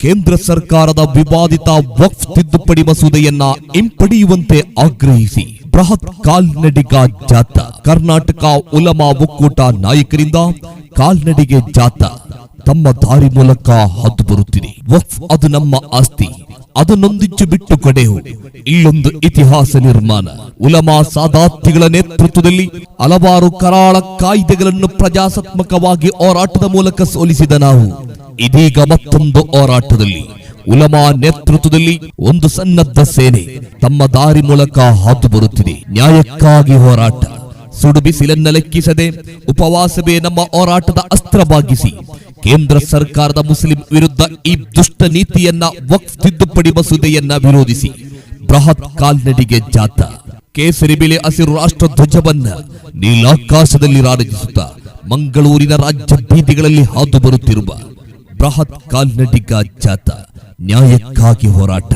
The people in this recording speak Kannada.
ಕೇಂದ್ರ ಸರ್ಕಾರದ ವಿವಾದಿತ ವಕ್ಫ್ ತಿದ್ದುಪಡಿ ಮಸೂದೆಯನ್ನ ಹಿಂಪಡೆಯುವಂತೆ ಆಗ್ರಹಿಸಿ ಬೃಹತ್ ಕಾಲ್ನಡಿಗ ಜಾಥಾ. ಕರ್ನಾಟಕ ಉಲಮಾ ಒಕ್ಕೂಟ ನಾಯಕರಿಂದ ಕಾಲ್ನಡಿಗೆ ಜಾಥಾ ತಮ್ಮ ದಾರಿ ಮೂಲಕ ಹಾದು ಬರುತ್ತಿದೆ. ವಕ್ಫ್ ಅದು ನಮ್ಮ ಆಸ್ತಿ, ಅದನ್ನೊಂದಿಚ್ಚು ಬಿಟ್ಟು ಕಡೆಯು. ಇಲ್ಲೊಂದು ಇತಿಹಾಸ ನಿರ್ಮಾಣ. ಉಲಮಾ ಸಾದಾತಿಗಳ ನೇತೃತ್ವದಲ್ಲಿ ಹಲವಾರು ಕರಾಳ ಕಾಯ್ದೆಗಳನ್ನು ಪ್ರಜಾಸತ್ತಾತ್ಮಕವಾಗಿ ಹೋರಾಟದ ಮೂಲಕ ಸೋಲಿಸಿದ ನಾವು ಇದೀಗ ಮತ್ತೊಂದು ಹೋರಾಟದಲ್ಲಿ ಉಲಮಾ ನೇತೃತ್ವದಲ್ಲಿ ಒಂದು ಸನ್ನದ್ಧ ಸೇನೆ ತಮ್ಮ ದಾರಿ ಮೂಲಕ ಹಾದು ಬರುತ್ತಿದೆ. ನ್ಯಾಯಕ್ಕಾಗಿ ಹೋರಾಟ. ಸುಡು ಬಿಸಿಲನ್ನ ಲೆಕ್ಕಿಸದೆ ಉಪವಾಸವೇ ನಮ್ಮ ಹೋರಾಟದ ಅಸ್ತ್ರವಾಗಿಸಿ ಕೇಂದ್ರ ಸರ್ಕಾರದ ಮುಸ್ಲಿಂ ವಿರುದ್ಧ ಈ ದುಷ್ಟ ನೀತಿಯನ್ನ ವಕ್ಫ್ ತಿದ್ದುಪಡಿ ಮಸೂದೆಯನ್ನ ವಿರೋಧಿಸಿ ಬೃಹತ್ ಕಾಲ್ನಡಿಗೆ ಜಾಥಾ. ಕೇಸರಿ ಬಿಳಿ ಹಸಿರು ರಾಷ್ಟ್ರ ಧ್ವಜವನ್ನ ನೀಲಾಕಾಶದಲ್ಲಿ ರಾರಾಜಿಸುತ್ತಾ ಮಂಗಳೂರಿನ ರಾಜ್ಯ ಬೀದಿಗಳಲ್ಲಿ ಹಾದು ಬರುತ್ತಿರುವ ಬೃಹತ್ ಕಾಲ್ನಡಿಗ ಜಾಥಾ. ನ್ಯಾಯಕ್ಕಾಗಿ ಹೋರಾಟ.